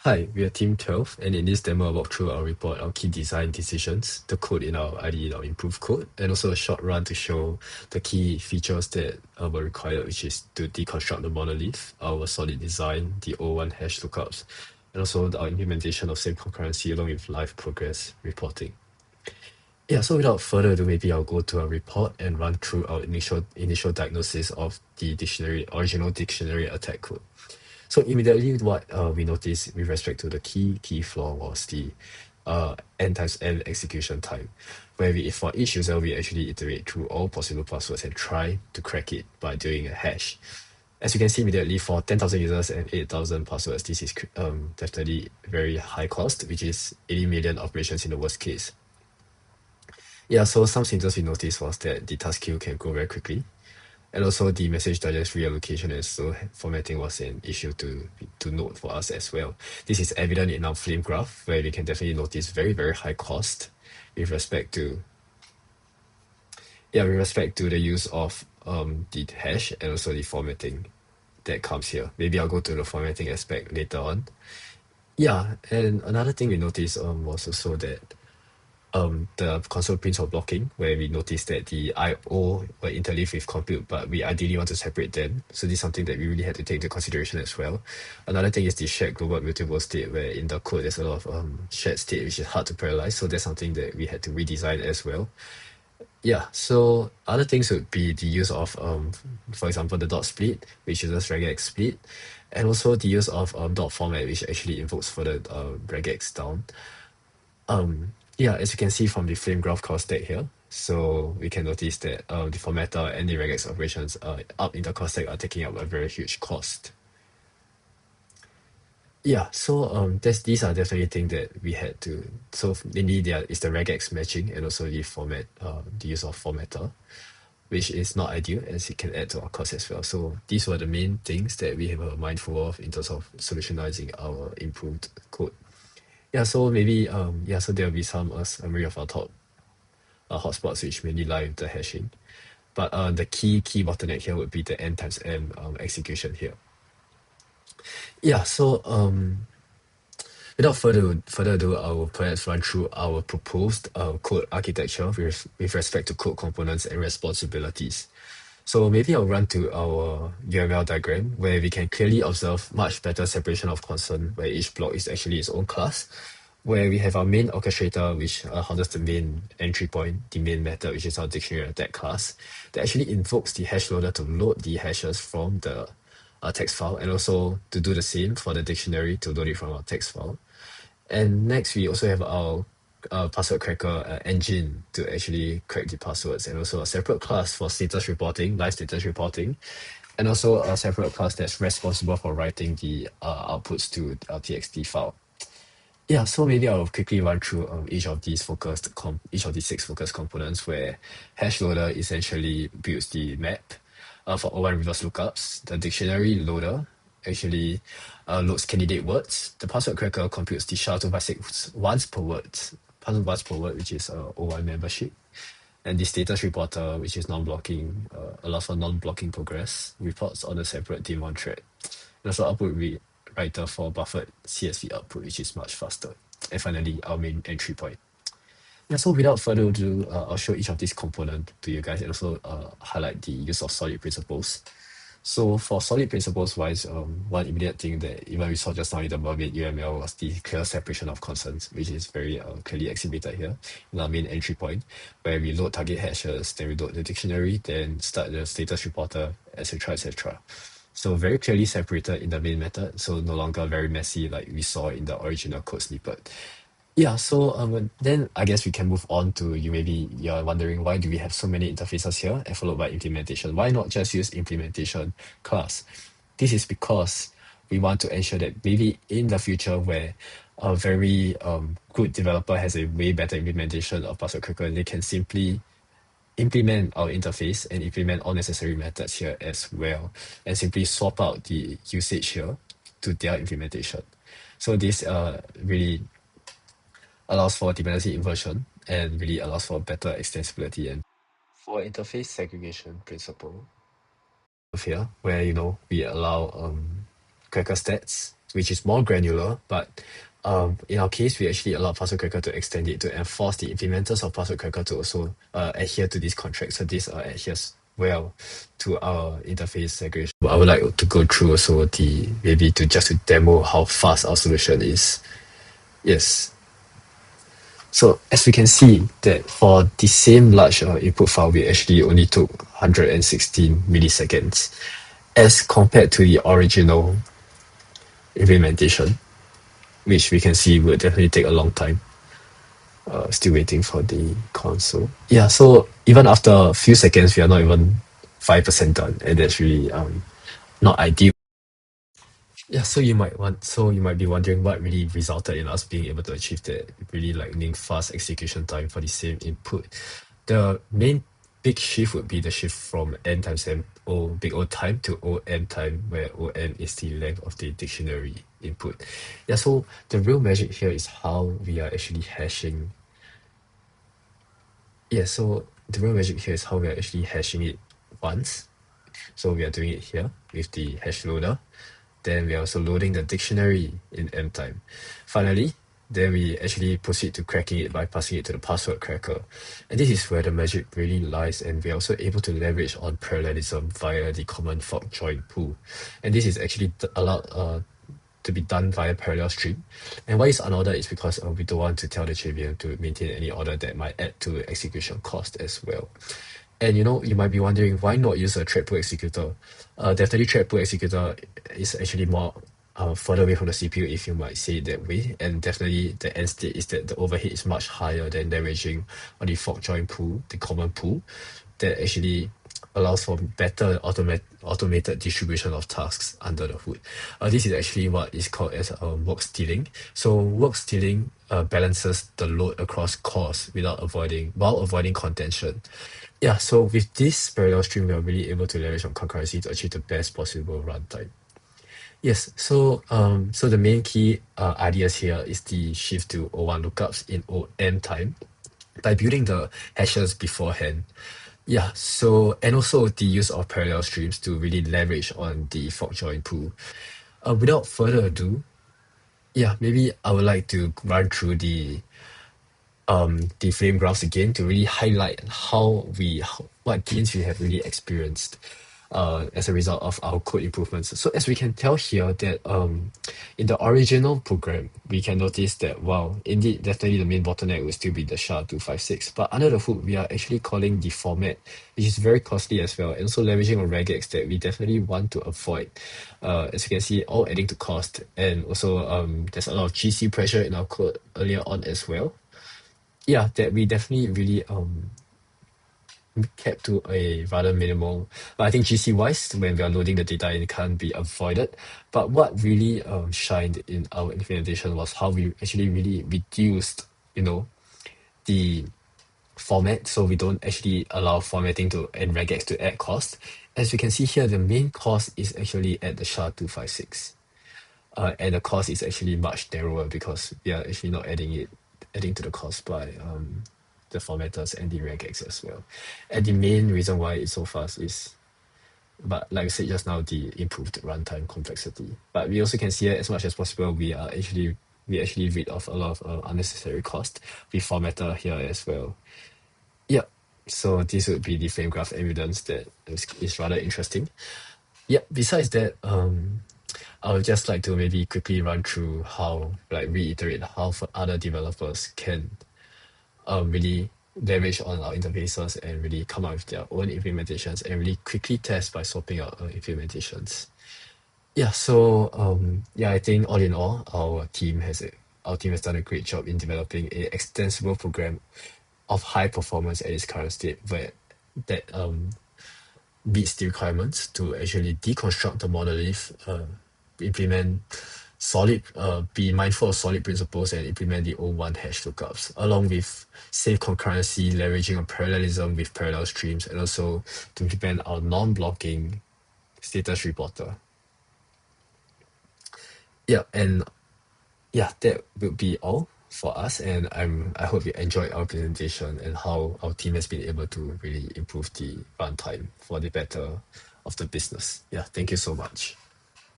Hi, we are Team 12, and in this demo, I'll walk through our report, our key design decisions, the code in our IDE, our improved code, and also a short run to show the key features that were required, which is to deconstruct the monolith, our solid design, the O1 hash lookups, and also our implementation of same concurrency along with live progress reporting. Yeah, so without further ado, maybe I'll go to our report and run through our initial diagnosis of the original dictionary attack code. So immediately what we noticed with respect to the key flaw was the n times n execution time, where for each user, we actually iterate through all possible passwords and try to crack it by doing a hash. As you can see immediately, for 10,000 users and 8,000 passwords, this is definitely very high cost, which is 80 million operations in the worst case. Yeah, so some symptoms we noticed was that the task queue can grow very quickly. And also the message digest reallocation and so formatting was an issue to note for us as well. This is evident in our flame graph, where we can definitely notice very, very high cost with respect to the use of the hash and also the formatting that comes here. Maybe I'll go to the formatting aspect later on. Yeah, and another thing we noticed was also that the console prints were blocking, where we noticed that the I/O were interleaved with compute, but we ideally want to separate them. So this is something that we really had to take into consideration as well. Another thing is the shared global mutable state, where in the code there's a lot of shared state, which is hard to parallelize. So that's something that we had to redesign as well. Yeah, so other things would be the use of, for example, the dot split, which uses regex split, and also the use of dot format, which actually invokes further regex down. Yeah, as you can see from the flame graph call stack here, so we can notice that the formatter and the regex operations up in the call stack are taking up a very huge cost. Yeah, so these are definitely things that we had to. So mainly there is the regex matching and also the the use of formatter, which is not ideal as it can add to our cost as well. So these were the main things that we were mindful of in terms of solutionizing our improved code. Yeah, so maybe so there'll be some summary of our top hotspots which mainly lie with the hashing. But the key bottleneck here would be the n times m execution here. Yeah, so without further ado, I will perhaps run through our proposed code architecture with respect to code components and responsibilities. So maybe I'll run to our UML diagram where we can clearly observe much better separation of concern, where each block is actually its own class, where we have our main orchestrator, which handles the main entry point, the main method, which is our dictionary attack class, that actually invokes the hash loader to load the hashes from the text file, and also to do the same for the dictionary to load it from our text file. And next, we also have our password cracker engine to actually crack the passwords, and also a separate class for status reporting, live status reporting, and also a separate class that's responsible for writing the outputs to our txt file. Yeah, so maybe I'll quickly run through each of these six focused components, where hash loader essentially builds the map for O1 reverse lookups. The dictionary loader actually loads candidate words. The password cracker computes the SHA-256 once per word, which is O1 membership. And the status reporter, which is non-blocking, allows for non-blocking progress, reports on a separate daemon thread. And also output writer for buffered CSV output, which is much faster. And finally, our main entry point. Yeah, so without further ado, I'll show each of these components to you guys and also highlight the use of solid principles. So for solid principles wise, one immediate thing that even we saw just now in the Mermaid UML was the clear separation of concerns, which is very clearly exhibited here in our main entry point, where we load target hashes, then we load the dictionary, then start the status reporter, etc., etc. So very clearly separated in the main method, so no longer very messy like we saw in the original code snippet. Yeah, so then I guess we can move on to you're wondering why do we have so many interfaces here and followed by implementation? Why not just use implementation class? This is because we want to ensure that maybe in the future where a very good developer has a way better implementation of password cracker, they can simply implement our interface and implement all necessary methods here as well, and simply swap out the usage here to their implementation. So this really allows for dependency inversion and really allows for better extensibility. And for interface segregation principle of here, where we allow cracker stats which is more granular, but in our case, we actually allow Password Cracker to extend it to enforce the implementers of Password Cracker to also adhere to this contract. So this adheres well to our interface segregation. I would like to go through also the maybe to just to demo how fast our solution is. Yes. So as we can see that for the same large input file, we actually only took 116 milliseconds as compared to the original implementation, which we can see would definitely take a long time. Still waiting for the console. Yeah, so even after a few seconds, we are not even 5% done, and that's really not ideal. Yeah, so you might be wondering what really resulted in us being able to achieve that really lightning fast execution time for the same input. The main big shift would be the shift from n times m o big O time to O m time, where O m is the length of the dictionary input. Yeah, so the real magic here is how we are actually hashing. Yeah, so the real magic here is how we are actually hashing it once. So we are doing it here with the hash loader. Then we are also loading the dictionary in M time. Finally, then we actually proceed to cracking it by passing it to the password cracker. And this is where the magic really lies, and we're also able to leverage on parallelism via the common fork join pool. And this is actually allowed to be done via parallel stream. And why it's unordered is because we don't want to tell the JVM to maintain any order that might add to execution cost as well. And you might be wondering why not use a thread pool executor. Definitely thread pool executor is actually more further away from the CPU, if you might say it that way. And definitely the end state is that the overhead is much higher than leveraging on the fork join pool, the common pool, that actually allows for better automated distribution of tasks under the hood. This is actually what is called as work stealing. So work stealing balances the load across cores while avoiding contention. Yeah, so with this parallel stream, we are really able to leverage on concurrency to achieve the best possible runtime. Yes, so the main key ideas here is the shift to O1 lookups in OM time by building the hashes beforehand. Yeah, so and also the use of parallel streams to really leverage on the fork join pool. Without further ado, yeah, maybe I would like to run through the flame graphs again to really highlight what gains we have really experienced as a result of our code improvements. So as we can tell here that in the original program, we can notice that indeed definitely the main bottleneck will still be the SHA-256, but under the hood we are actually calling the format, which is very costly as well, and also leveraging on regex that we definitely want to avoid. As you can see, all adding to cost, and also there's a lot of GC pressure in our code earlier on as well. Yeah, that we definitely really kept to a rather minimal. But I think GC wise, when we are loading the data, it can't be avoided. But what really shined in our implementation was how we actually really reduced, the format, so we don't actually allow formatting to and regex to add cost. As you can see here, the main cost is actually at the SHA-256. And the cost is actually much narrower because we are actually not adding to the cost by the formatters and the regex as well. And the main reason why it's so fast is, but like I said just now, the improved runtime complexity. But we also can see that as much as possible, we actually rid of a lot of unnecessary cost. We formatter here as well. Yep. So this would be the flame graph evidence that is rather interesting. Yeah. Besides that, I would just like to maybe quickly run through reiterate how for other developers can really leverage on our interfaces and really come up with their own implementations and really quickly test by swapping out implementations. Yeah, so I think all in all, our team has done a great job in developing a extensible program of high performance at its current state, where that meets the requirements to actually deconstruct the monolith, implement be mindful of solid principles and implement the O1 hash lookups, along with safe concurrency, leveraging on parallelism with parallel streams, and also to implement our non-blocking status reporter. Yeah, and yeah, that will be all for us. And I hope you enjoyed our presentation and how our team has been able to really improve the runtime for the better of the business. Yeah, thank you so much.